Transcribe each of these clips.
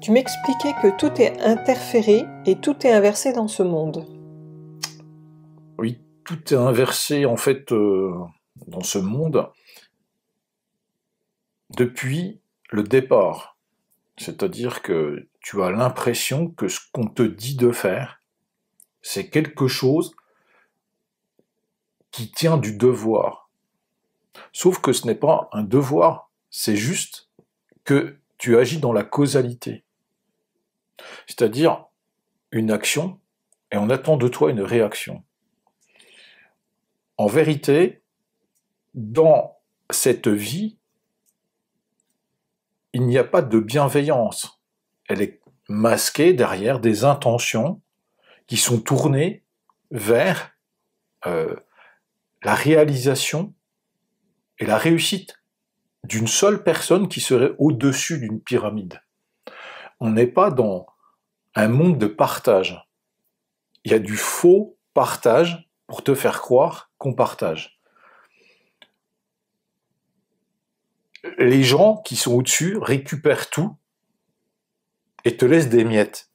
Tu m'expliquais que tout est interféré et tout est inversé dans ce monde. Oui, tout est inversé en fait dans ce monde depuis le départ. C'est-à-dire que tu as l'impression que ce qu'on te dit de faire, c'est quelque chose qui tient du devoir. Sauf que ce n'est pas un devoir, c'est juste que tu agis dans la causalité. C'est-à-dire une action, et on attend de toi une réaction. En vérité, dans cette vie, il n'y a pas de bienveillance. Elle est masquée derrière des intentions qui sont tournées vers la réalisation et la réussite d'une seule personne qui serait au-dessus d'une pyramide. On n'est pas dans un monde de partage. Il y a du faux partage pour te faire croire qu'on partage. Les gens qui sont au-dessus récupèrent tout et te laissent des miettes.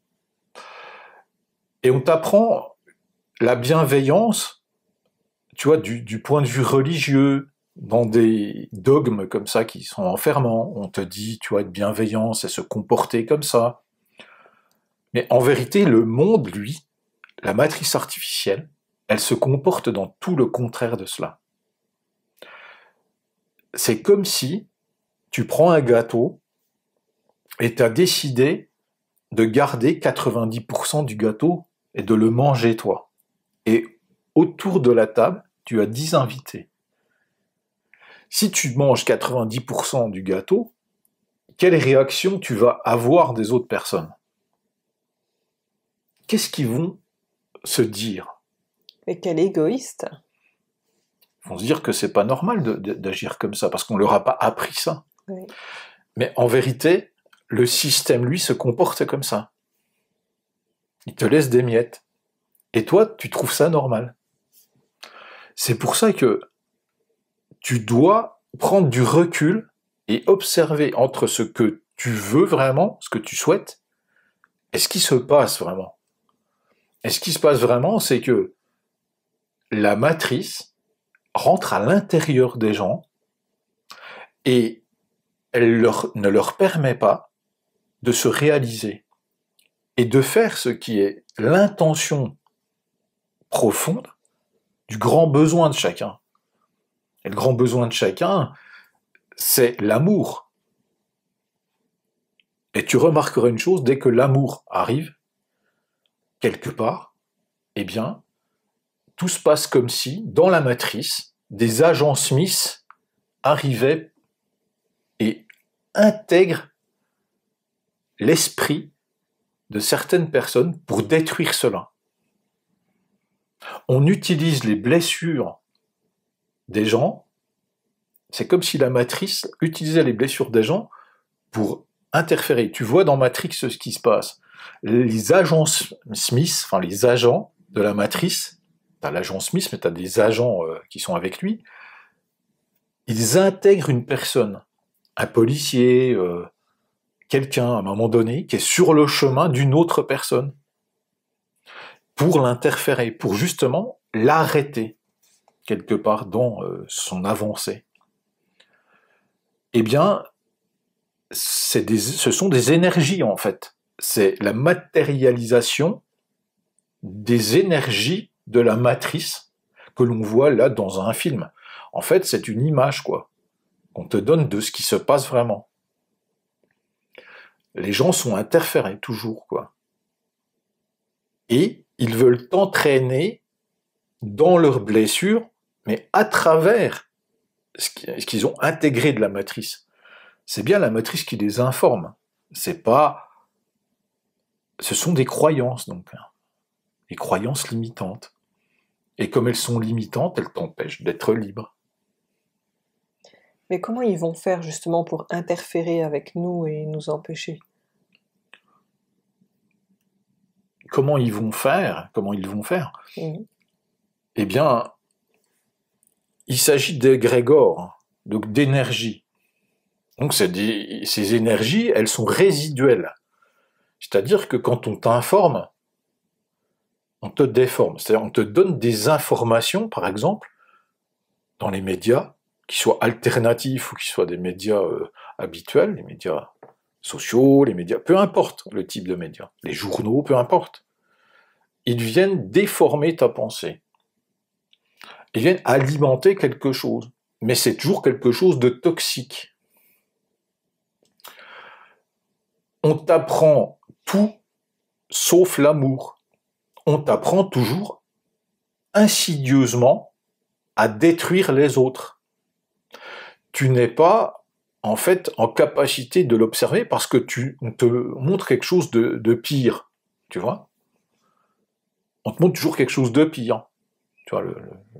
Et on t'apprend la bienveillance, tu vois, du point de vue religieux, dans des dogmes comme ça qui sont enfermants. On te dit, tu vois, être bienveillant, c'est se comporter comme ça. Mais en vérité, le monde, lui, la matrice artificielle, elle se comporte dans tout le contraire de cela. C'est comme si tu prends un gâteau et tu as décidé de garder 90% du gâteau et de le manger toi. Et autour de la table, tu as 10 invités. Si tu manges 90% du gâteau, quelle réaction tu vas avoir des autres personnes? Qu'est-ce qu'ils vont se dire? Mais quel égoïste! Ils vont se dire que c'est pas normal d'agir comme ça, parce qu'on leur a pas appris ça. Oui. Mais en vérité, le système, lui, se comporte comme ça. Il te laisse des miettes. Et toi, tu trouves ça normal. C'est pour ça que tu dois prendre du recul et observer entre ce que tu veux vraiment, ce que tu souhaites, et ce qui se passe vraiment. Et ce qui se passe vraiment, c'est que la matrice rentre à l'intérieur des gens et elle ne leur permet pas de se réaliser et de faire ce qui est l'intention profonde du grand besoin de chacun. Et le grand besoin de chacun, c'est l'amour. Et tu remarqueras une chose, dès que l'amour arrive, quelque part, eh bien, tout se passe comme si, dans la matrice, des agents Smith arrivaient et intègrent l'esprit de certaines personnes pour détruire cela. On utilise les blessures des gens, c'est comme si la matrice utilisait les blessures des gens pour interférer. Tu vois dans Matrix ce qui se passe. Les agents Smith, enfin les agents de la matrice, t'as l'agent Smith, mais t'as des agents qui sont avec lui, ils intègrent une personne, un policier, quelqu'un à un moment donné, qui est sur le chemin d'une autre personne, pour l'interférer, pour justement l'arrêter, quelque part dans son avancée. Eh bien, ce sont des énergies en fait. C'est la matérialisation des énergies de la matrice que l'on voit là dans un film. En fait, c'est une image, quoi, qu'on te donne de ce qui se passe vraiment. Les gens sont interférés, toujours, quoi. Et ils veulent t'entraîner dans leurs blessures, mais à travers ce qu'ils ont intégré de la matrice. C'est bien la matrice qui les informe. C'est pas... Ce sont des croyances, donc. Des croyances limitantes. Et comme elles sont limitantes, elles t'empêchent d'être libre. Mais comment ils vont faire justement pour interférer avec nous et nous empêcher? Comment ils vont faire? Eh bien, il s'agit d'égrégores, donc d'énergie. Donc ces énergies, elles sont résiduelles. C'est-à-dire que quand on t'informe, on te déforme. C'est-à-dire on te donne des informations, par exemple, dans les médias, qui soient alternatifs ou qui soient des médias habituels, les médias sociaux, les médias, peu importe le type de médias, les journaux, peu importe. Ils viennent déformer ta pensée. Ils viennent alimenter quelque chose. Mais c'est toujours quelque chose de toxique. On t'apprend tout sauf l'amour. On t'apprend toujours insidieusement à détruire les autres. Tu n'es pas, en fait, en capacité de l'observer parce que on te montre quelque chose de pire, tu vois. On te montre toujours quelque chose de pire. Tu vois,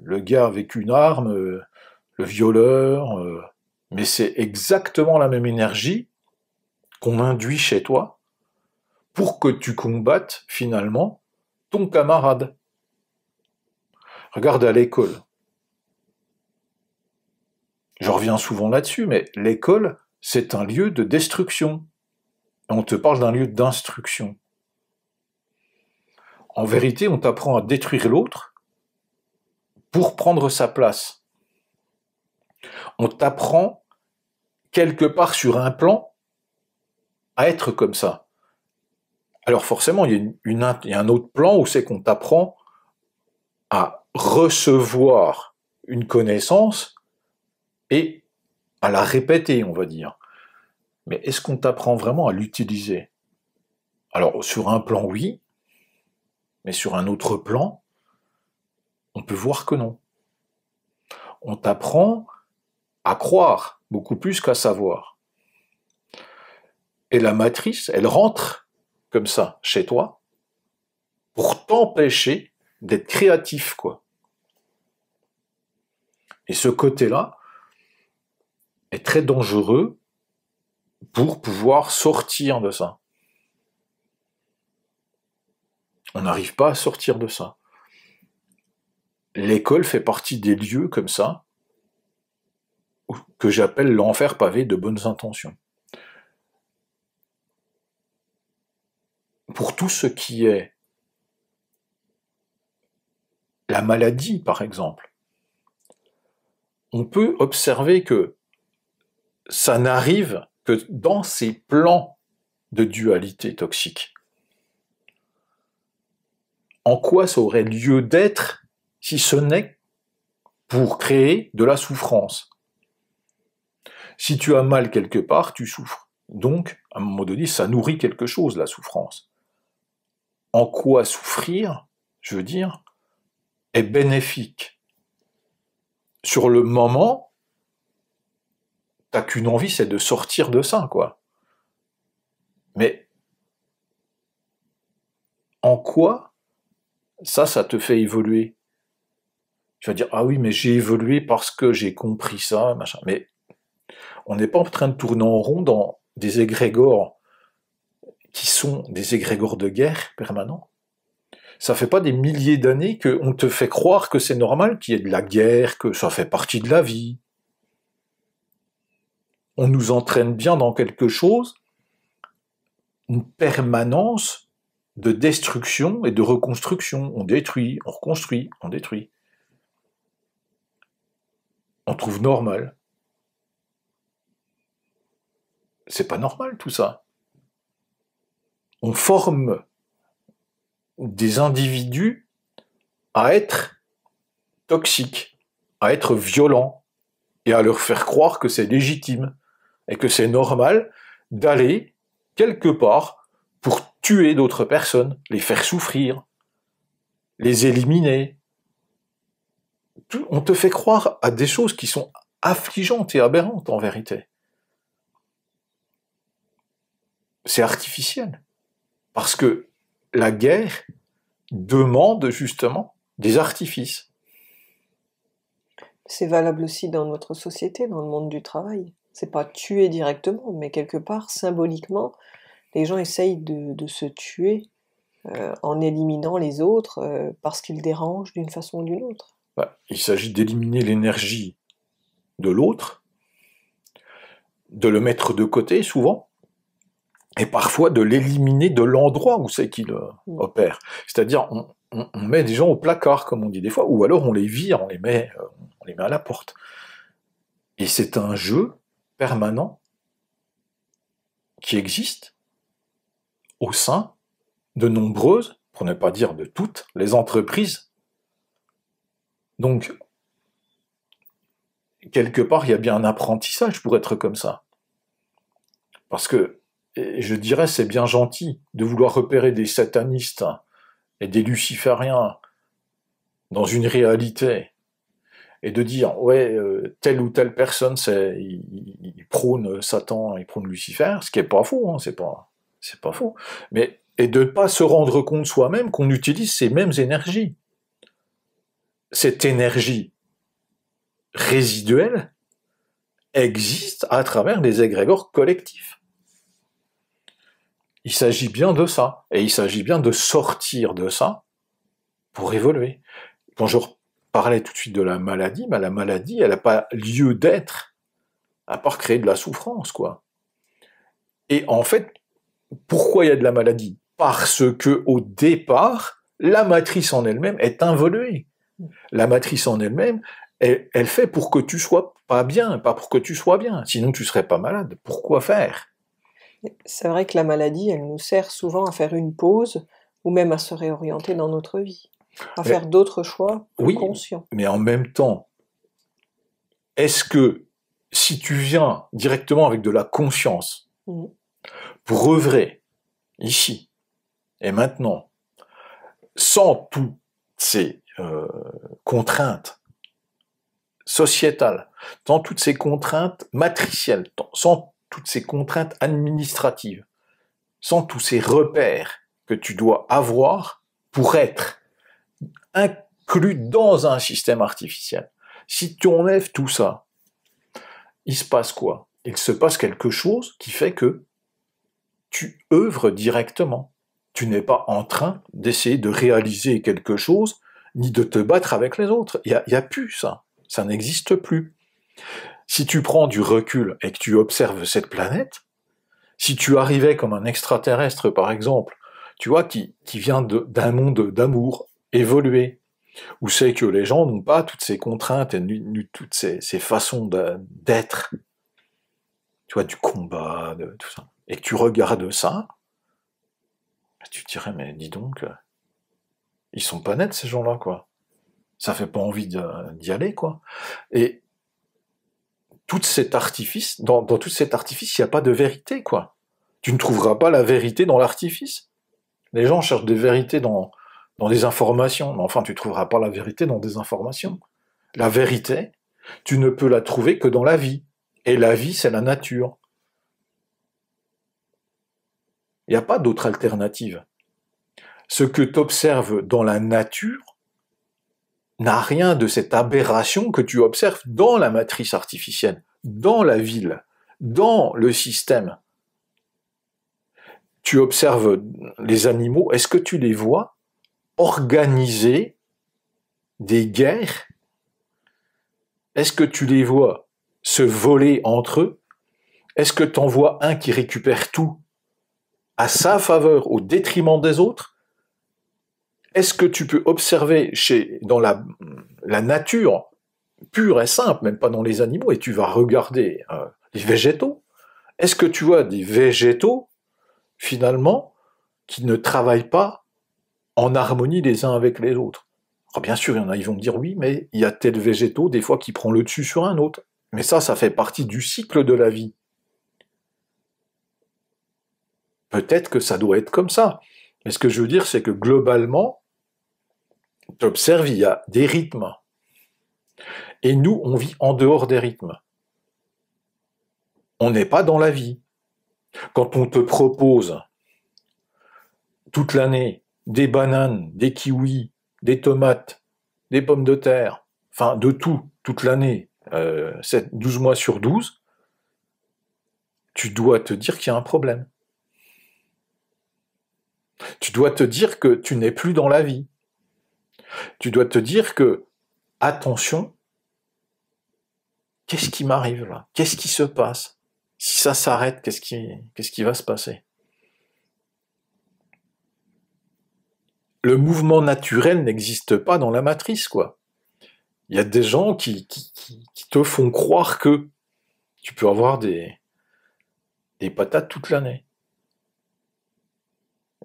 le gars avec une arme, le violeur, mais c'est exactement la même énergie qu'on induit chez toi pour que tu combattes, finalement, ton camarade. Regarde à l'école. Je reviens souvent là-dessus, mais l'école, c'est un lieu de destruction. On te parle d'un lieu d'instruction. En vérité, on t'apprend à détruire l'autre pour prendre sa place. On t'apprend, quelque part sur un plan, à être comme ça. Alors forcément, il y a un autre plan où c'est qu'on t'apprend à recevoir une connaissance et à la répéter, on va dire. Mais est-ce qu'on t'apprend vraiment à l'utiliser? Alors, sur un plan, oui, mais sur un autre plan, on peut voir que non. On t'apprend à croire, beaucoup plus qu'à savoir. Et la matrice, elle rentre comme ça chez toi pour t'empêcher d'être créatif, quoi. Et ce côté-là est très dangereux pour pouvoir sortir de ça. On n'arrive pas à sortir de ça. L'école fait partie des lieux comme ça, que j'appelle l'enfer pavé de bonnes intentions. Pour tout ce qui est la maladie, par exemple, on peut observer que ça n'arrive que dans ces plans de dualité toxique. En quoi ça aurait lieu d'être si ce n'est pour créer de la souffrance? Si tu as mal quelque part, tu souffres. Donc, à un moment donné, ça nourrit quelque chose, la souffrance. En quoi souffrir, je veux dire, est bénéfique? Sur le moment, t'as qu'une envie, c'est de sortir de ça, quoi. Mais en quoi ça te fait évoluer? Tu vas dire, ah oui, mais j'ai évolué parce que j'ai compris ça, machin. Mais on n'est pas en train de tourner en rond dans des égrégores qui sont des égrégores de guerre permanents. Ça fait pas des milliers d'années qu'on te fait croire que c'est normal qu'il y ait de la guerre, que ça fait partie de la vie. On nous entraîne bien dans quelque chose, une permanence de destruction et de reconstruction. On détruit, on reconstruit, on détruit. On trouve normal. C'est pas normal tout ça. On forme des individus à être toxiques, à être violents, et à leur faire croire que c'est légitime, et que c'est normal d'aller quelque part pour tuer d'autres personnes, les faire souffrir, les éliminer. On te fait croire à des choses qui sont affligeantes et aberrantes en vérité. C'est artificiel. Parce que la guerre demande justement des artifices. C'est valable aussi dans notre société, dans le monde du travail. C'est pas tuer directement, mais quelque part, symboliquement, les gens essayent de se tuer en éliminant les autres parce qu'ils dérangent d'une façon ou d'une autre. Il s'agit d'éliminer l'énergie de l'autre, de le mettre de côté souvent, et parfois de l'éliminer de l'endroit où c'est qu'il opère. C'est-à-dire, on met des gens au placard, comme on dit des fois, ou alors on les vire, on les met à la porte. Et c'est un jeu permanent qui existe au sein de nombreuses, pour ne pas dire de toutes, les entreprises. Donc, quelque part, il y a bien un apprentissage pour être comme ça. Parce que, je dirais, c'est bien gentil de vouloir repérer des satanistes et des lucifériens dans une réalité, et de dire, ouais, telle ou telle personne, il prône Satan, il prône Lucifer, ce qui est pas faux, hein, c'est pas faux. Mais, et de ne pas se rendre compte soi-même qu'on utilise ces mêmes énergies. Cette énergie résiduelle existe à travers les égrégores collectifs. Il s'agit bien de ça, et il s'agit bien de sortir de ça pour évoluer. Quand je parlais tout de suite de la maladie, la maladie, elle n'a pas lieu d'être à part créer de la souffrance, quoi. Et en fait, pourquoi il y a de la maladie? Parce que au départ, la matrice en elle-même est involuée. La matrice en elle-même, elle fait pour que tu sois pas bien, pas pour que tu sois bien. Sinon, tu serais pas malade. Pourquoi faire? C'est vrai que la maladie, elle nous sert souvent à faire une pause, ou même à se réorienter dans notre vie, à faire d'autres choix plus conscients. Mais en même temps, est-ce que si tu viens directement avec de la conscience, pour œuvrer ici et maintenant, sans toutes ces contraintes sociétales, sans toutes ces contraintes matricielles, sans toutes ces contraintes administratives, sans tous ces repères que tu dois avoir pour être inclus dans un système artificiel. Si tu enlèves tout ça, il se passe quoi? Il se passe quelque chose qui fait que tu œuvres directement. Tu n'es pas en train d'essayer de réaliser quelque chose, ni de te battre avec les autres. Il y a plus ça. Ça n'existe plus. Si tu prends du recul et que tu observes cette planète, si tu arrivais comme un extraterrestre, par exemple, tu vois, qui vient d'un monde d'amour évolué, où c'est que les gens n'ont pas toutes ces contraintes et toutes ces façons d'être, tu vois, du combat, de tout ça, et que tu regardes ça, tu te dirais, mais dis donc, ils sont pas nets ces gens-là, quoi. Ça fait pas envie d'y aller, quoi. Et tout cet artifice, dans tout cet artifice, il n'y a pas de vérité, quoi. Tu ne trouveras pas la vérité dans l'artifice. Les gens cherchent des vérités dans des informations, mais enfin, tu ne trouveras pas la vérité dans des informations. La vérité, tu ne peux la trouver que dans la vie. Et la vie, c'est la nature. Il n'y a pas d'autre alternative. Ce que tu observes dans la nature n'a rien de cette aberration que tu observes dans la matrice artificielle, dans la ville, dans le système. Tu observes les animaux, est-ce que tu les vois organiser des guerres? Est-ce que tu les vois se voler entre eux? Est-ce que tu en vois un qui récupère tout à sa faveur, au détriment des autres? Est-ce que tu peux observer dans la nature pure et simple, même pas dans les animaux, et tu vas regarder les végétaux? Est-ce que tu vois des végétaux, finalement, qui ne travaillent pas en harmonie les uns avec les autres? Alors bien sûr, il y en a, ils vont me dire, oui, mais il y a tel végétaux, des fois, qui prend le dessus sur un autre. Mais ça fait partie du cycle de la vie. Peut-être que ça doit être comme ça. Mais ce que je veux dire, c'est que globalement, tu observes, il y a des rythmes. Et nous, on vit en dehors des rythmes. On n'est pas dans la vie. Quand on te propose toute l'année des bananes, des kiwis, des tomates, des pommes de terre, enfin de tout, toute l'année, 12 mois sur 12, tu dois te dire qu'il y a un problème. Tu dois te dire que tu n'es plus dans la vie. Tu dois te dire que, attention, qu'est-ce qui m'arrive là? Qu'est-ce qui se passe? Si ça s'arrête, qu'est-ce qui va se passer? le mouvement naturel n'existe pas dans la matrice, quoi. Il y a des gens qui te font croire que tu peux avoir des patates toute l'année.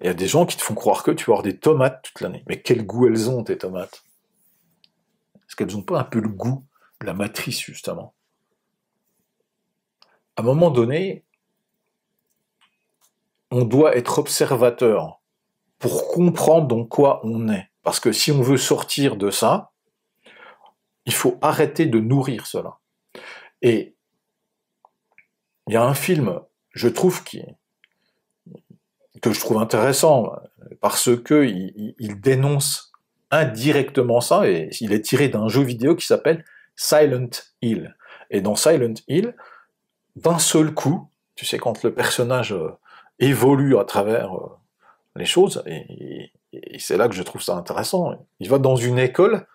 Il y a des gens qui te font croire que tu peux avoir des tomates toute l'année. Mais quel goût elles ont, tes tomates? Est-ce qu'elles n'ont pas un peu le goût de la matrice, justement? À un moment donné, on doit être observateur pour comprendre dans quoi on est. Parce que si on veut sortir de ça, il faut arrêter de nourrir cela. Et il y a un film, je trouve, que je trouve intéressant, parce que il dénonce indirectement ça, et il est tiré d'un jeu vidéo qui s'appelle Silent Hill. Et dans Silent Hill, d'un seul coup, tu sais, quand le personnage évolue à travers les choses, et c'est là que je trouve ça intéressant, il va dans une école,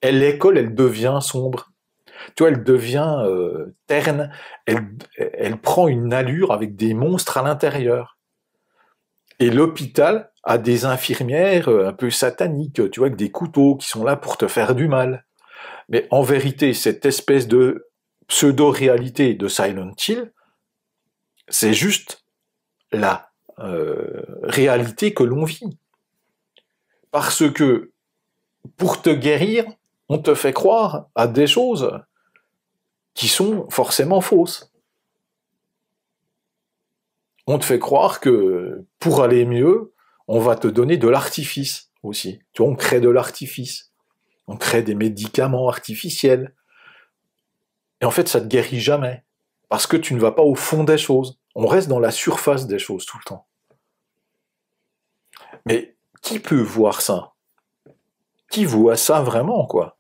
et l'école, elle devient sombre. Tu vois, elle devient terne, elle prend une allure avec des monstres à l'intérieur. Et l'hôpital a des infirmières un peu sataniques, tu vois, avec des couteaux qui sont là pour te faire du mal. Mais en vérité, cette espèce de pseudo-réalité de Silent Hill, c'est juste la réalité que l'on vit. Parce que, pour te guérir, on te fait croire à des choses qui sont forcément fausses. On te fait croire que pour aller mieux, on va te donner de l'artifice aussi. Tu vois, on crée de l'artifice. On crée des médicaments artificiels. Et en fait, ça te guérit jamais. Parce que tu ne vas pas au fond des choses. On reste dans la surface des choses tout le temps. Mais qui peut voir ça? Qui voit ça vraiment, quoi?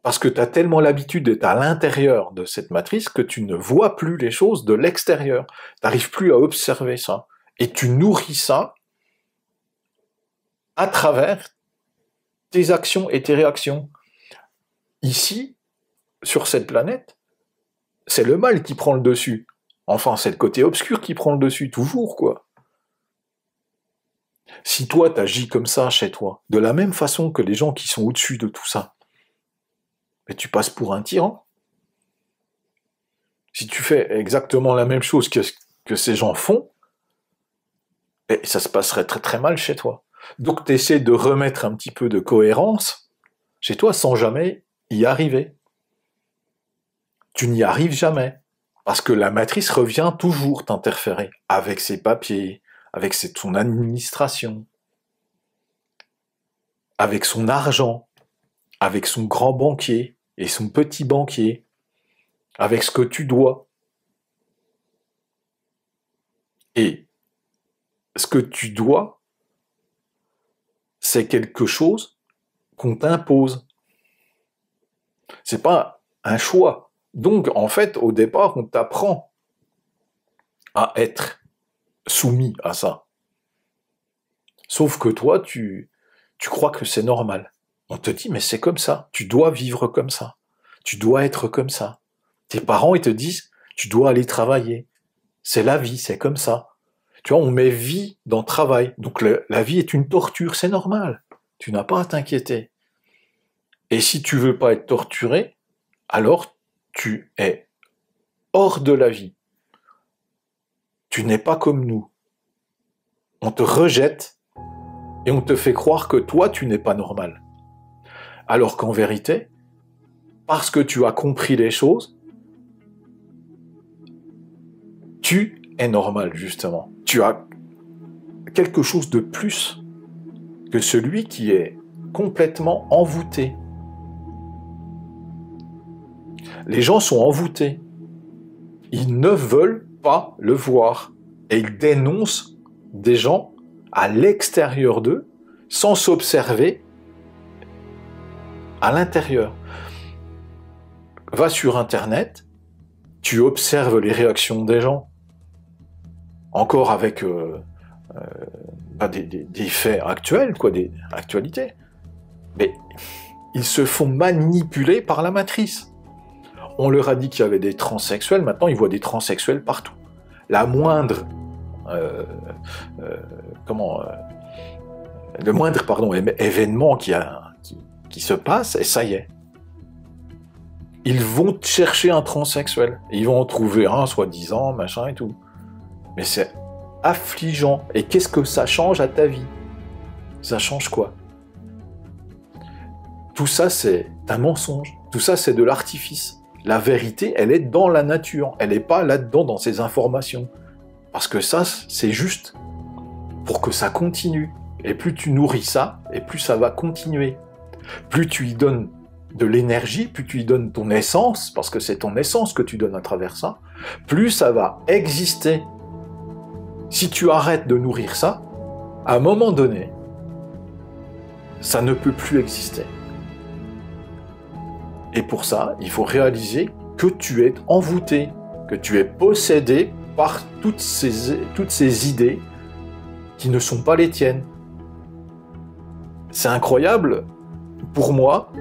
Parce que tu as tellement l'habitude d'être à l'intérieur de cette matrice que tu ne vois plus les choses de l'extérieur. Tu n'arrives plus à observer ça. Et tu nourris ça à travers tes actions et tes réactions. Ici, sur cette planète, c'est le mal qui prend le dessus. Enfin, c'est le côté obscur qui prend le dessus, toujours, quoi. Si toi, t'agis comme ça chez toi, de la même façon que les gens qui sont au-dessus de tout ça, mais tu passes pour un tyran. Si tu fais exactement la même chose que ces gens font, ça se passerait très très mal chez toi. Donc tu essaies de remettre un petit peu de cohérence chez toi sans jamais y arriver. Tu n'y arrives jamais. Parce que la matrice revient toujours t'interférer avec ses papiers, avec son administration, avec son argent, avec son grand banquier et son petit banquier, avec ce que tu dois. Et ce que tu dois, c'est quelque chose qu'on t'impose. C'est pas un choix. Donc, en fait, au départ, on t'apprend à être soumis à ça. Sauf que toi, tu crois que c'est normal. On te dit, mais c'est comme ça. Tu dois vivre comme ça. Tu dois être comme ça. Tes parents, ils te disent, tu dois aller travailler. C'est la vie, c'est comme ça. Tu vois, on met vie dans travail. Donc la vie est une torture, c'est normal. Tu n'as pas à t'inquiéter. Et si tu veux pas être torturé, alors tu es hors de la vie. Tu n'es pas comme nous. On te rejette et on te fait croire que toi, tu n'es pas normal. Alors qu'en vérité, parce que tu as compris les choses, tu es normal, justement. Tu as quelque chose de plus que celui qui est complètement envoûté. Les gens sont envoûtés. Ils ne veulent pas le voir. Et ils dénoncent des gens à l'extérieur d'eux, sans s'observer à l'intérieur. Va sur Internet, tu observes les réactions des gens, encore avec des faits actuels, quoi, des actualités. Mais ils se font manipuler par la matrice. On leur a dit qu'il y avait des transsexuels, maintenant ils voient des transsexuels partout. La moindre le moindre événement qui se passe, et ça y est. Ils vont chercher un transsexuel. Ils vont en trouver un, soi-disant, machin et tout. Mais c'est affligeant. Et qu'est-ce que ça change à ta vie? Ça change quoi? Tout ça, c'est un mensonge. Tout ça, c'est de l'artifice. La vérité, elle est dans la nature. Elle n'est pas là-dedans, dans ces informations. Parce que ça, c'est juste pour que ça continue. Et plus tu nourris ça, et plus ça va continuer. Plus tu y donnes de l'énergie, plus tu y donnes ton essence, parce que c'est ton essence que tu donnes à travers ça, plus ça va exister. Si tu arrêtes de nourrir ça, à un moment donné, ça ne peut plus exister. Et pour ça, il faut réaliser que tu es envoûté, que tu es possédé par toutes ces idées qui ne sont pas les tiennes. C'est incroyable, pour moi,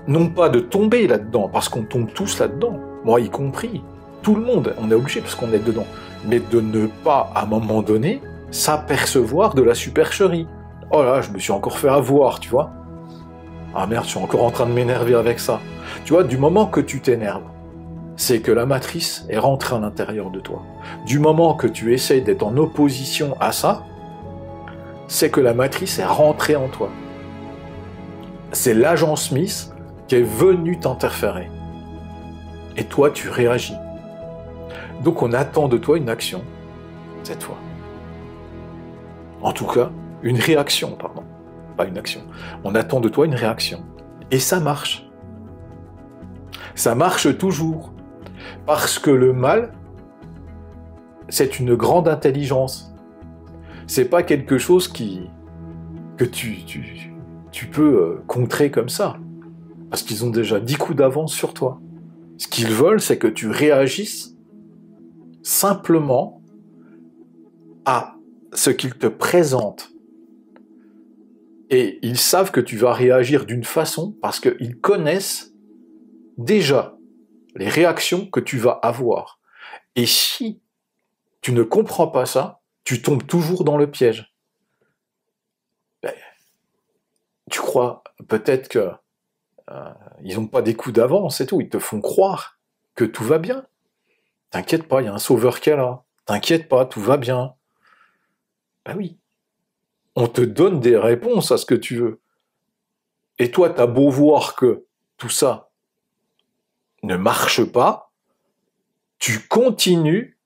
non pas de tomber là-dedans, parce qu'on tombe tous là-dedans, moi y compris, tout le monde, on est obligé parce qu'on est dedans, mais de ne pas, à un moment donné, s'apercevoir de la supercherie. Oh là, je me suis encore fait avoir, tu vois. Ah merde, je suis encore en train de m'énerver avec ça. Tu vois, du moment que tu t'énerves, c'est que la matrice est rentrée à l'intérieur de toi. Du moment que tu essayes d'être en opposition à ça, c'est que la matrice est rentrée en toi. C'est l'agent Smith qui est venu t'interférer. Et toi, tu réagis. Donc on attend de toi une action, cette fois. En tout cas, une réaction, pardon. Pas une action. On attend de toi une réaction. Et ça marche. Ça marche toujours. Parce que le mal, c'est une grande intelligence. C'est pas quelque chose que tu peux contrer comme ça. Parce qu'ils ont déjà 10 coups d'avance sur toi. Ce qu'ils veulent, c'est que tu réagisses simplement à ce qu'ils te présentent. Et ils savent que tu vas réagir d'une façon parce qu'ils connaissent déjà les réactions que tu vas avoir. Et si tu ne comprends pas ça, tu tombes toujours dans le piège. Ben, tu crois peut-être que ils n'ont pas des coups d'avance et tout, ils te font croire que tout va bien. T'inquiète pas, il y a un sauveur qui est là. T'inquiète pas, tout va bien. Ben oui. On te donne des réponses à ce que tu veux. Et toi, t'as beau voir que tout ça ne marche pas, tu continues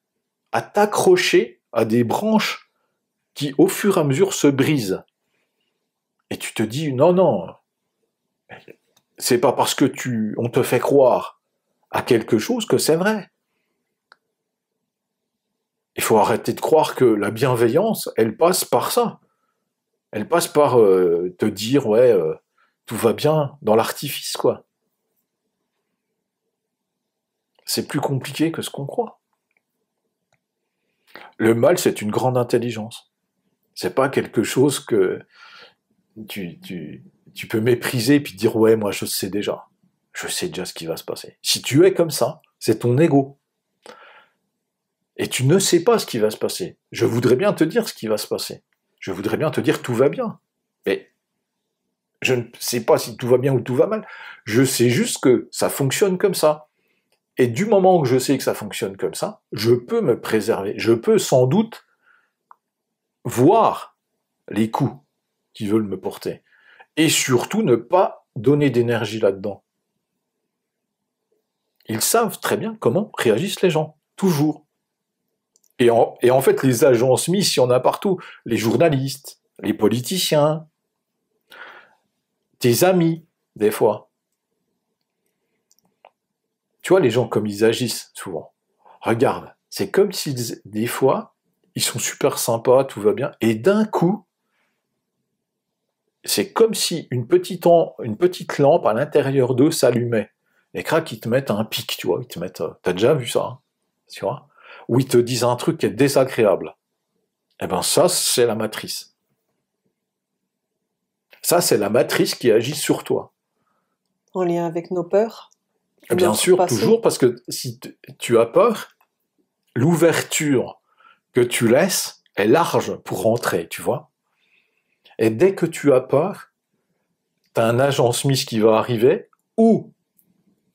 à t'accrocher à des branches qui, au fur et à mesure, se brisent. Et tu te dis, non, c'est pas parce que on te fait croire à quelque chose que c'est vrai. Il faut arrêter de croire que la bienveillance, elle passe par ça. Elle passe par te dire, ouais, tout va bien, dans l'artifice, quoi. C'est plus compliqué que ce qu'on croit. Le mal, c'est une grande intelligence. C'est pas quelque chose que tu peux mépriser puis dire, ouais, moi, je sais déjà. Je sais déjà ce qui va se passer. Si tu es comme ça, c'est ton ego. Et tu ne sais pas ce qui va se passer. Je voudrais bien te dire ce qui va se passer. Je voudrais bien te dire tout va bien. Mais je ne sais pas si tout va bien ou tout va mal. Je sais juste que ça fonctionne comme ça. Et du moment que je sais que ça fonctionne comme ça, je peux me préserver. Je peux sans doute voir les coups qui veulent me porter. Et surtout ne pas donner d'énergie là-dedans. Ils savent très bien comment réagissent les gens. Toujours. Et en fait, les agents Smith, il y en a partout. Les journalistes, les politiciens, tes amis, des fois. Tu vois, les gens, comme ils agissent souvent. Regarde, c'est comme si, des fois, ils sont super sympas, tout va bien, et d'un coup, c'est comme si une petite lampe à l'intérieur d'eux s'allumait. Et crac, ils te mettent un pic, tu vois, ils te mettent... T'as déjà vu ça, hein, tu vois, où ils te disent un truc qui est désagréable. Eh ben ça, c'est la matrice. Ça, c'est la matrice qui agit sur toi. En lien avec nos peurs? Bien sûr, passé. Toujours, parce que si tu as peur, l'ouverture que tu laisses est large pour rentrer, tu vois. Et dès que tu as peur, tu as un agent Smith qui va arriver, ou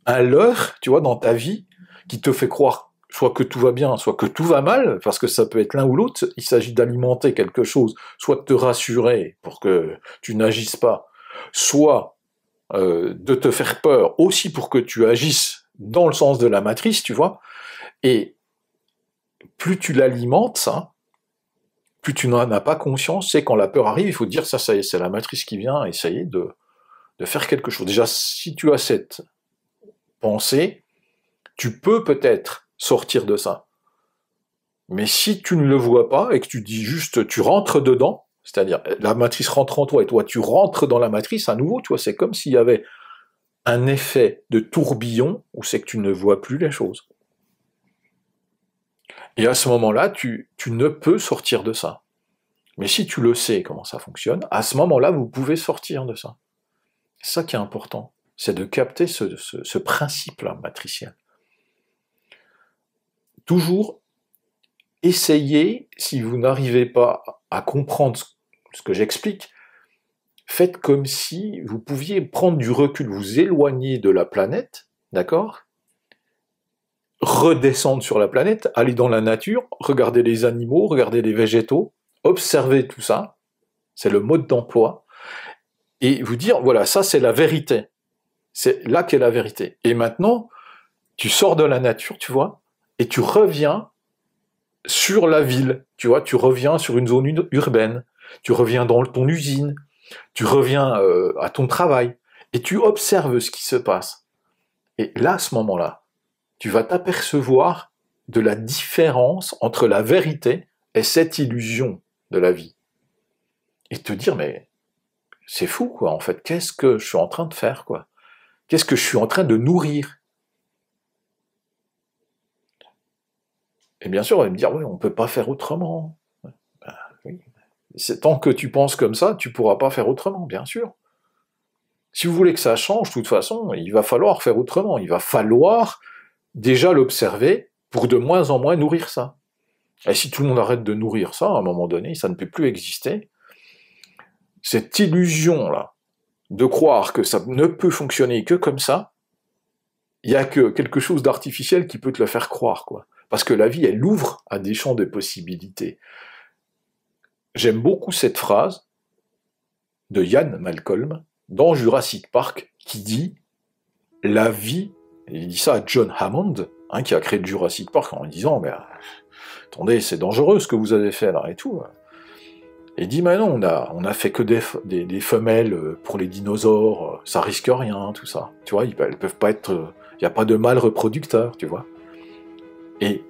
un leurre, tu vois, dans ta vie, qui te fait croire soit que tout va bien, soit que tout va mal, parce que ça peut être l'un ou l'autre. Il s'agit d'alimenter quelque chose, soit de te rassurer pour que tu n'agisses pas, soit de te faire peur aussi pour que tu agisses dans le sens de la matrice, tu vois. Et plus tu l'alimentes, ça, plus tu n'en as pas conscience, c'est quand la peur arrive, il faut te dire ça y est, c'est la matrice qui vient, essayer de faire quelque chose. Déjà, si tu as cette pensée, tu peux peut-être sortir de ça. Mais si tu ne le vois pas et que tu dis juste, tu rentres dedans, c'est-à-dire la matrice rentre en toi et toi tu rentres dans la matrice à nouveau, tu vois, c'est comme s'il y avait un effet de tourbillon où c'est que tu ne vois plus les choses. Et à ce moment-là, tu ne peux sortir de ça. Mais si tu le sais comment ça fonctionne, à ce moment-là, vous pouvez sortir de ça. C'est ça qui est important, c'est de capter ce principe-là matriciel. Toujours essayez, si vous n'arrivez pas à comprendre ce que j'explique, faites comme si vous pouviez prendre du recul, vous éloigner de la planète, d'accord ? Redescendre sur la planète, aller dans la nature, regarder les animaux, regarder les végétaux, observer tout ça, c'est le mode d'emploi, et vous dire, voilà, ça c'est la vérité, c'est là qu'est la vérité. Et maintenant, tu sors de la nature, tu vois, et tu reviens sur la ville, tu vois, tu reviens sur une zone urbaine, tu reviens dans ton usine, tu reviens à ton travail, et tu observes ce qui se passe. Et là, à ce moment-là, tu vas t'apercevoir de la différence entre la vérité et cette illusion de la vie. Et te dire, mais c'est fou, quoi, en fait, qu'est-ce que je suis en train de faire, quoi ? Qu'est-ce que je suis en train de nourrir ? Et bien sûr, on va me dire, oui, on ne peut pas faire autrement. Ben, oui. Tant que tu penses comme ça, tu ne pourras pas faire autrement, bien sûr. Si vous voulez que ça change, de toute façon, il va falloir faire autrement. Il va falloir déjà l'observer pour de moins en moins nourrir ça. Et si tout le monde arrête de nourrir ça, à un moment donné, ça ne peut plus exister. Cette illusion-là, de croire que ça ne peut fonctionner que comme ça, il n'y a que quelque chose d'artificiel qui peut te le faire croire, quoi. Parce que la vie, elle ouvre à des champs de possibilités. J'aime beaucoup cette phrase de Ian Malcolm dans Jurassic Park qui dit « La vie », il dit ça à John Hammond, hein, qui a créé Jurassic Park, en disant « Mais attendez, c'est dangereux ce que vous avez fait là et tout ». Et il dit « Mais non, on a fait que des femelles pour les dinosaures, ça risque rien, tout ça. Tu vois, elles peuvent pas être... Il n'y a pas de mâle reproducteur, tu vois. » Et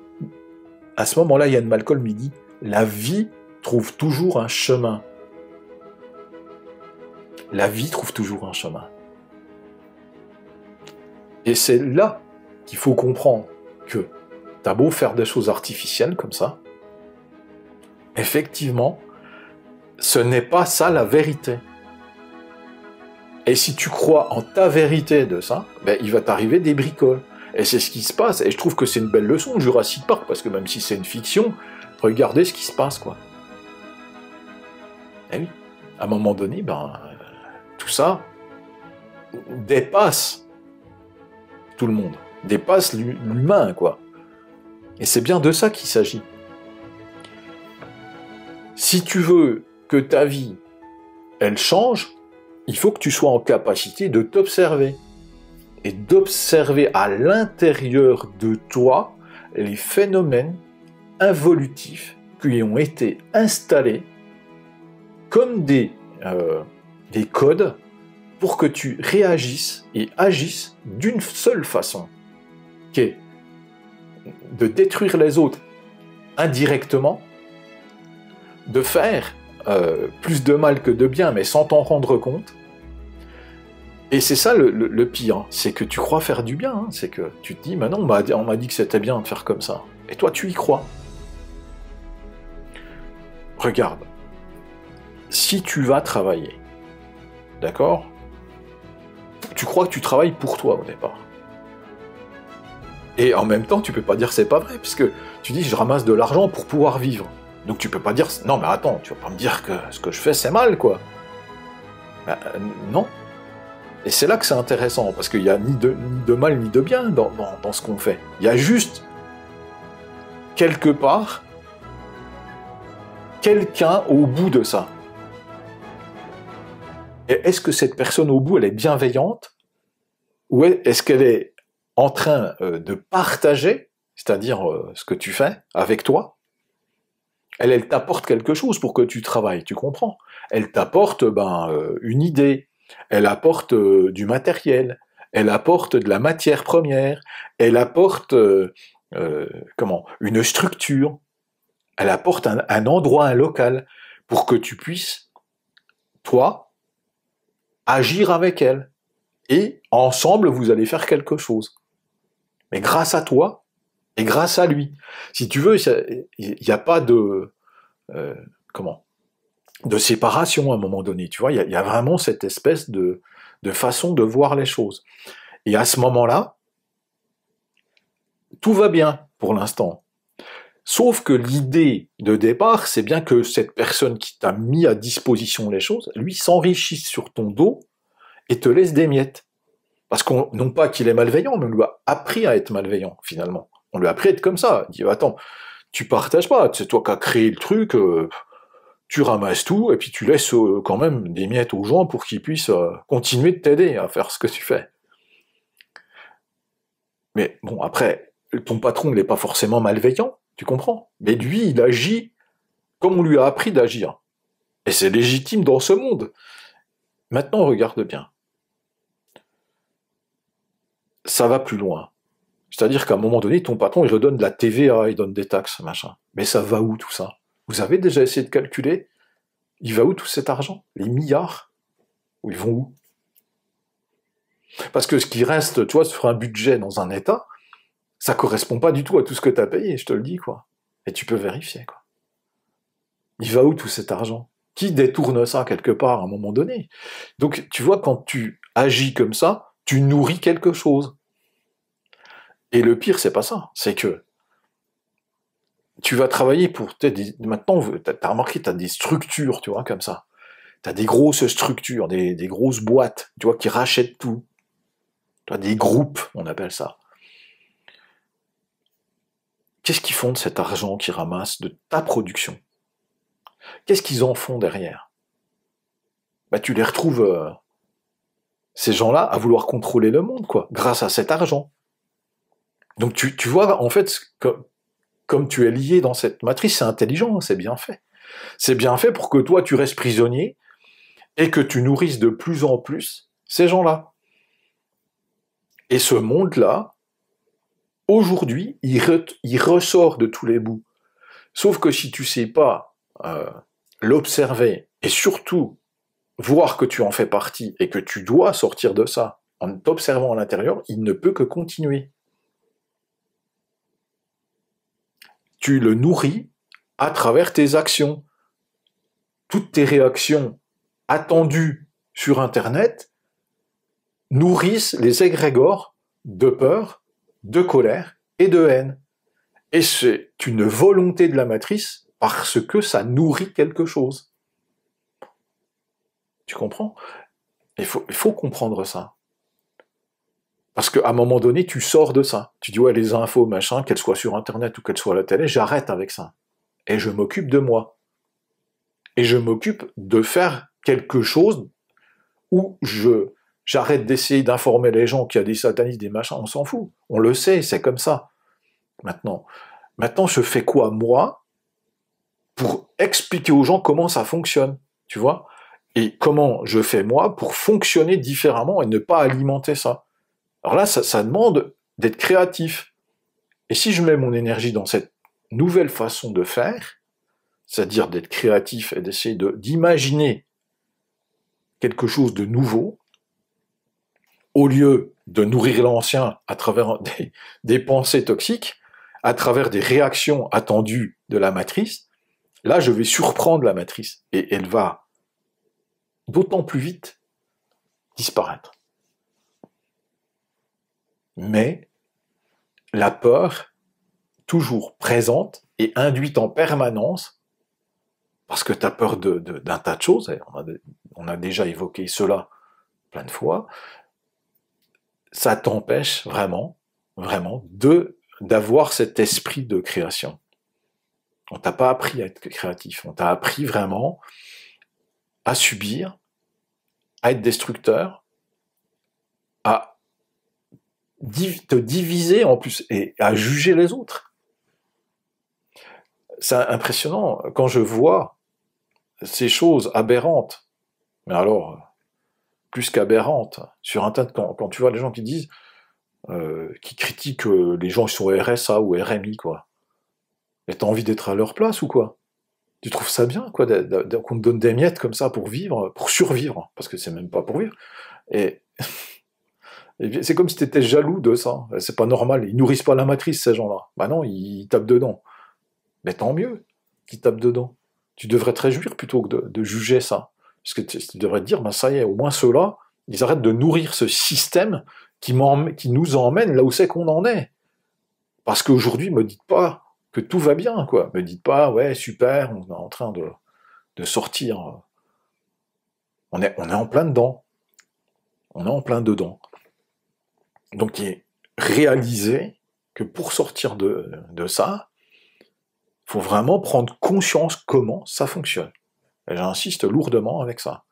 à ce moment-là, Ian Malcolm lui dit « La vie trouve toujours un chemin. » La vie trouve toujours un chemin. Et c'est là qu'il faut comprendre que t'as beau faire des choses artificielles comme ça, effectivement, ce n'est pas ça la vérité. Et si tu crois en ta vérité de ça, ben, il va t'arriver des bricoles. Et c'est ce qui se passe. Et je trouve que c'est une belle leçon, Jurassic Park, parce que même si c'est une fiction, regardez ce qui se passe, quoi. Et oui, à un moment donné, tout ça dépasse tout le monde, dépasse l'humain, quoi. Et c'est bien de ça qu'il s'agit. Si tu veux que ta vie, elle change, il faut que tu sois en capacité de t'observer. Et d'observer à l'intérieur de toi les phénomènes involutifs qui ont été installés comme des codes pour que tu réagisses et agisses d'une seule façon, qui est de détruire les autres indirectement, de faire plus de mal que de bien, mais sans t'en rendre compte. Et c'est ça le pire, c'est que tu crois faire du bien, hein, c'est que tu te dis, mais non, on m'a dit que c'était bien de faire comme ça. Et toi, tu y crois. Regarde, si tu vas travailler, d'accord ? Tu crois que tu travailles pour toi au départ. Et en même temps, tu peux pas dire c'est pas vrai, puisque tu dis, je ramasse de l'argent pour pouvoir vivre. Donc tu peux pas dire, non mais attends, tu vas pas me dire que ce que je fais c'est mal, quoi. Ben, non. Et c'est là que c'est intéressant, parce qu'il y a ni de mal ni de bien dans ce qu'on fait. Il y a juste, quelque part, quelqu'un au bout de ça. Et est-ce que cette personne au bout, elle est bienveillante, ou est-ce qu'elle est en train de partager, c'est-à-dire ce que tu fais avec toi? Elle t'apporte quelque chose pour que tu travailles, tu comprends? Elle t'apporte une idée, elle apporte du matériel, elle apporte de la matière première, elle apporte une structure, elle apporte un endroit, un local, pour que tu puisses, toi, agir avec elle. Et ensemble, vous allez faire quelque chose. Mais grâce à toi et grâce à lui. Si tu veux, il n'y a pas de... euh, de séparation à un moment donné, tu vois, il y a vraiment cette espèce de façon de voir les choses. Et à ce moment-là, tout va bien pour l'instant. Sauf que l'idée de départ, c'est bien que cette personne qui t'a mis à disposition les choses, lui s'enrichisse sur ton dos et te laisse des miettes. Parce qu'on, non pas qu'il est malveillant, mais on lui a appris à être malveillant, finalement. On lui a appris à être comme ça. Il dit, attends, tu partages pas, c'est toi qui as créé le truc, tu ramasses tout, et puis tu laisses quand même des miettes aux gens pour qu'ils puissent continuer de t'aider à faire ce que tu fais. Mais bon, après, ton patron, il n'est pas forcément malveillant, tu comprends? Mais lui, il agit comme on lui a appris d'agir. Et c'est légitime dans ce monde. Maintenant, regarde bien. Ça va plus loin. C'est-à-dire qu'à un moment donné, ton patron, il redonne de la TVA, il donne des taxes, machin. Mais ça va où tout ça? Vous avez déjà essayé de calculer? Il va où tout cet argent? Les milliards? Ils vont où? Parce que ce qui reste, tu vois, sur un budget dans un État, ça correspond pas du tout à tout ce que tu as payé, je te le dis, quoi. Et tu peux vérifier, quoi. Il va où tout cet argent? Qui détourne ça quelque part à un moment donné? Donc, tu vois, quand tu agis comme ça, tu nourris quelque chose. Et le pire, c'est pas ça. C'est que tu vas travailler pour... Maintenant, t'as remarqué, t'as des structures, tu vois, comme ça. T'as des grosses structures, des grosses boîtes, tu vois, qui rachètent tout. Tu vois, des groupes, on appelle ça. Qu'est-ce qu'ils font de cet argent qu'ils ramassent de ta production? Qu'est-ce qu'ils en font derrière? Bah, tu les retrouves, ces gens-là, à vouloir contrôler le monde, quoi, grâce à cet argent. Donc tu vois, en fait, comme tu es lié dans cette matrice, c'est intelligent, c'est bien fait. C'est bien fait pour que toi, tu restes prisonnier et que tu nourrisses de plus en plus ces gens-là. Et ce monde-là, aujourd'hui, il ressort de tous les bouts. Sauf que si tu sais pas l'observer et surtout voir que tu en fais partie et que tu dois sortir de ça en t'observant à l'intérieur, il ne peut que continuer. Tu le nourris à travers tes actions. Toutes tes réactions attendues sur Internet nourrissent les égrégores de peur, de colère et de haine. Et c'est une volonté de la matrice parce que ça nourrit quelque chose. Tu comprends? Il faut comprendre ça. Parce qu'à un moment donné, tu sors de ça. Tu dis, ouais, les infos, machin, qu'elles soient sur Internet ou qu'elles soient à la télé, j'arrête avec ça. Et je m'occupe de moi. Et je m'occupe de faire quelque chose où j'arrête d'essayer d'informer les gens qu'il y a des satanistes, des machins, on s'en fout. On le sait, c'est comme ça. Maintenant, je fais quoi, moi, pour expliquer aux gens comment ça fonctionne, tu vois? Et comment je fais, moi, pour fonctionner différemment et ne pas alimenter ça. Alors là, ça demande d'être créatif. Et si je mets mon énergie dans cette nouvelle façon de faire, c'est-à-dire d'être créatif et d'essayer d'imaginer quelque chose de nouveau, au lieu de nourrir l'ancien à travers des pensées toxiques, à travers des réactions attendues de la matrice, là je vais surprendre la matrice et elle va d'autant plus vite disparaître. Mais la peur, toujours présente et induite en permanence, parce que tu as peur d'un tas de choses, et on a déjà évoqué cela plein de fois, ça t'empêche vraiment, vraiment, d'avoir cet esprit de création. On t'a pas appris à être créatif, on t'a appris vraiment à subir, à être destructeur, à te diviser en plus, et à juger les autres. C'est impressionnant, quand je vois ces choses aberrantes, mais alors, plus qu'aberrantes, sur Internet, quand tu vois les gens qui disent, qui critiquent les gens qui sont RSA ou RMI, quoi. Et t'as envie d'être à leur place ou quoi? Tu trouves ça bien, quoi, qu'on te donne des miettes comme ça pour vivre, pour survivre, parce que c'est même pas pour vivre. Et, et c'est comme si t'étais jaloux de ça. C'est pas normal. Ils nourrissent pas la matrice, ces gens-là. Bah non, ils tapent dedans. Mais tant mieux qu'ils tapent dedans. Tu devrais te réjouir plutôt que de juger ça. Parce que tu devrais te dire, ben ça y est, au moins ceux-là, ils arrêtent de nourrir ce système qui nous emmène là où c'est qu'on en est. Parce qu'aujourd'hui, me dites pas que tout va bien, quoi. Me dites pas, ouais, super, on est en train de sortir. On est en plein dedans. On est en plein dedans. Donc, réaliser que pour sortir de ça, il faut vraiment prendre conscience comment ça fonctionne. Et j'insiste lourdement avec ça.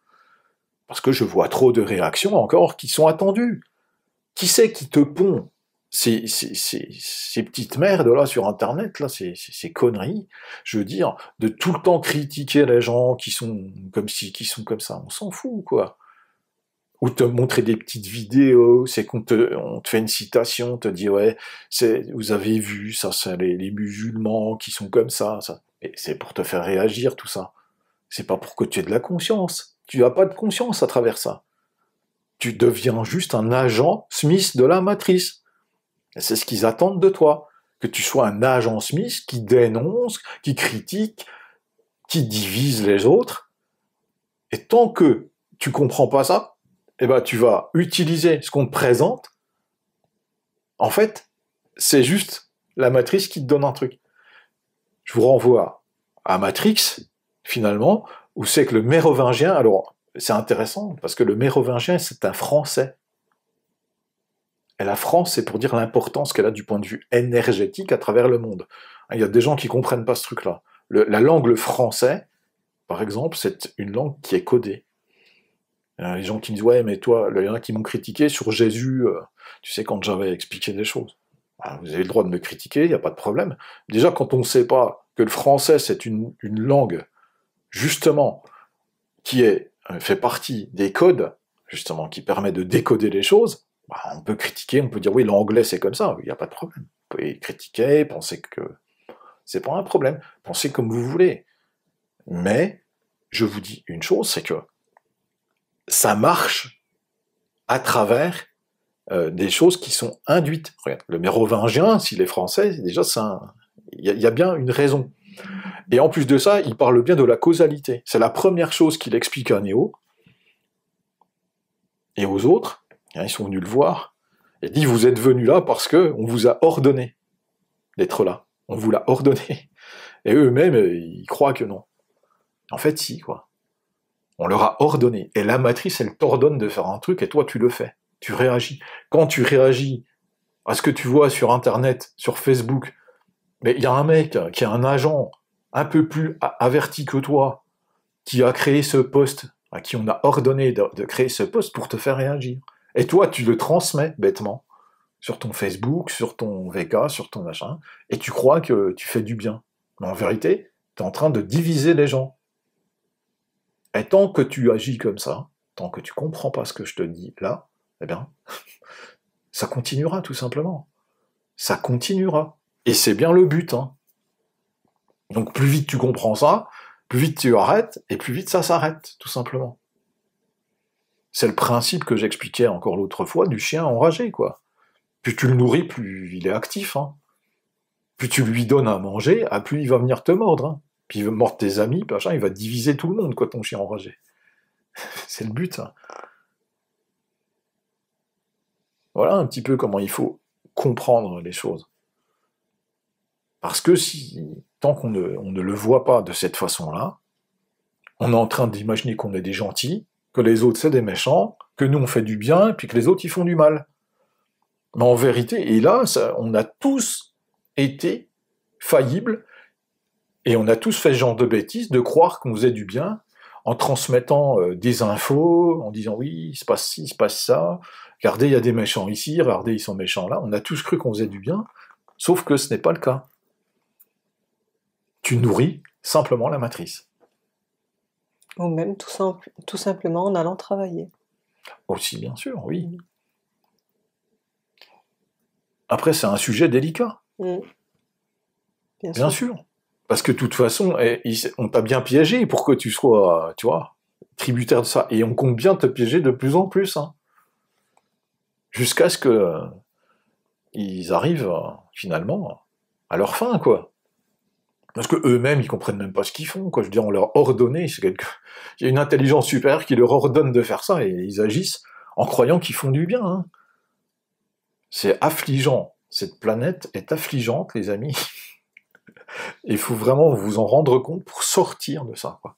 Parce que je vois trop de réactions encore qui sont attendues. Qui c'est qui te pond ces petites merdes là sur Internet, là, ces conneries, je veux dire, de tout le temps critiquer les gens qui sont comme ci, qui sont comme ça, on s'en fout, quoi. Ou te montrer des petites vidéos, c'est on te fait une citation, on te dit, ouais, vous avez vu, ça, c'est les musulmans qui sont comme ça. Et c'est pour te faire réagir, tout ça. C'est pas pour que tu aies de la conscience. Tu n'as pas de conscience à travers ça. Tu deviens juste un agent Smith de la matrice. Et c'est ce qu'ils attendent de toi. Que tu sois un agent Smith qui dénonce, qui critique, qui divise les autres. Et tant que tu comprends pas ça, eh ben, tu vas utiliser ce qu'on te présente. En fait, c'est juste la matrice qui te donne un truc. Je vous renvoie à Matrix, finalement, où c'est que le mérovingien, alors, c'est intéressant, parce que le mérovingien, c'est un Français. Et la France, c'est pour dire l'importance qu'elle a du point de vue énergétique à travers le monde. Il y a des gens qui comprennent pas ce truc-là. La langue, le français, par exemple, c'est une langue qui est codée. Les gens qui me disent, ouais, mais toi, il y en a qui m'ont critiqué sur Jésus, tu sais, quand j'avais expliqué des choses. Alors, vous avez le droit de me critiquer, il n'y a pas de problème. Déjà, quand on ne sait pas que le français, c'est une langue, justement, qui fait partie des codes, justement, qui permet de décoder les choses, bah, on peut critiquer, on peut dire, oui, l'anglais, c'est comme ça, il n'y a pas de problème. Vous pouvez critiquer, penser que c'est pas un problème, pensez comme vous voulez. Mais, je vous dis une chose, c'est que ça marche à travers des choses qui sont induites. Regarde, le mérovingien, s'il est français, déjà, il y a bien une raison. Et en plus de ça, il parle bien de la causalité. C'est la première chose qu'il explique à Néo. Et aux autres, ils sont venus le voir. Il dit, vous êtes venus là parce qu'on vous a ordonné d'être là. On vous l'a ordonné. Et eux-mêmes, ils croient que non. En fait, si, quoi. On leur a ordonné. Et la matrice, elle t'ordonne de faire un truc, et toi, tu le fais. Tu réagis. Quand tu réagis à ce que tu vois sur Internet, sur Facebook, mais il y a un mec qui est un agent un peu plus averti que toi, qui a créé ce post, à qui on a ordonné de créer ce post pour te faire réagir. Et toi, tu le transmets bêtement sur ton Facebook, sur ton VK, sur ton machin, et tu crois que tu fais du bien. Mais en vérité, tu es en train de diviser les gens. Et tant que tu agis comme ça, tant que tu comprends pas ce que je te dis là, eh bien, ça continuera tout simplement. Ça continuera. Et c'est bien le but, hein. Donc plus vite tu comprends ça, plus vite tu arrêtes, et plus vite ça s'arrête, tout simplement. C'est le principe que j'expliquais encore l'autre fois du chien enragé, quoi. Plus tu le nourris, plus il est actif, hein. Plus tu lui donnes à manger, plus il va venir te mordre, hein. Puis il va mordre tes amis, machin, il va diviser tout le monde, quoi, ton chien enragé. C'est le but, ça. Voilà un petit peu comment il faut comprendre les choses. Parce que tant qu'on ne le voit pas de cette façon-là, On est en train d'imaginer qu'on est des gentils, que les autres c'est des méchants, que nous on fait du bien, et puis que les autres ils font du mal. Mais en vérité, et là, on a tous été faillibles, et on a tous fait ce genre de bêtises, de croire qu'on faisait du bien, en transmettant des infos, en disant oui, il se passe ci, il se passe ça, regardez, il y a des méchants ici, regardez, ils sont méchants là. On a tous cru qu'on faisait du bien, sauf que ce n'est pas le cas. Tu nourris simplement la matrice. Ou même tout simplement en allant travailler. Aussi, bien sûr, oui. Après, c'est un sujet délicat. Bien sûr. Parce que de toute façon, on t'a bien piégé pour que tu sois, tu vois, tributaire de ça. Et on compte bien te piéger de plus en plus. Hein. Jusqu'à ce que ils arrivent, finalement, à leur fin, quoi. Parce que eux-mêmes, ils comprennent même pas ce qu'ils font, quoi. Je veux dire, on leur ordonne, il y a une intelligence supérieure qui leur ordonne de faire ça, et ils agissent en croyant qu'ils font du bien. Hein. C'est affligeant. Cette planète est affligeante, les amis. Il faut vraiment vous en rendre compte pour sortir de ça, quoi.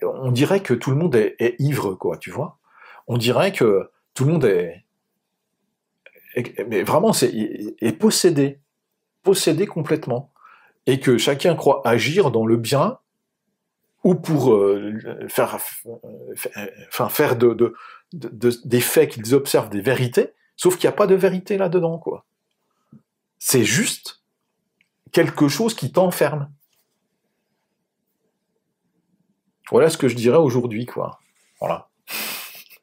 On dirait que tout le monde est ivre, quoi, tu vois. On dirait que tout le monde mais vraiment, est possédé complètement, et que chacun croit agir dans le bien, ou pour faire des faits qu'ils observent des vérités, sauf qu'il n'y a pas de vérité là-dedans, quoi. C'est juste quelque chose qui t'enferme. Voilà ce que je dirais aujourd'hui, quoi. Voilà.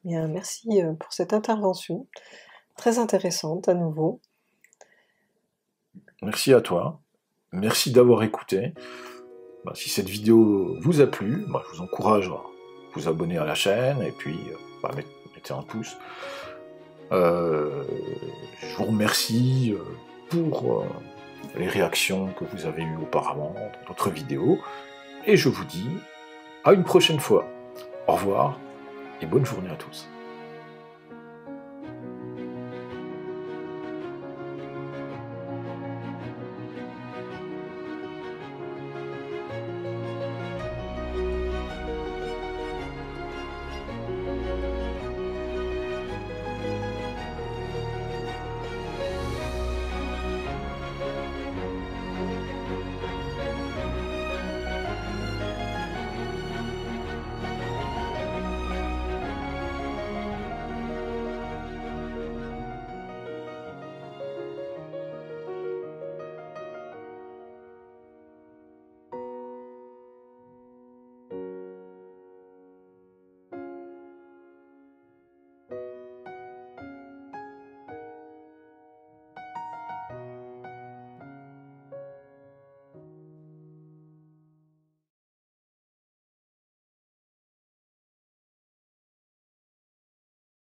Bien, merci pour cette intervention, très intéressante à nouveau. Merci à toi. Merci d'avoir écouté. Si cette vidéo vous a plu, je vous encourage à vous abonner à la chaîne, et puis mettez un pouce. Je vous remercie pour les réactions que vous avez eues auparavant dans d'autres vidéos, et je vous dis à une prochaine fois. Au revoir, et bonne journée à tous.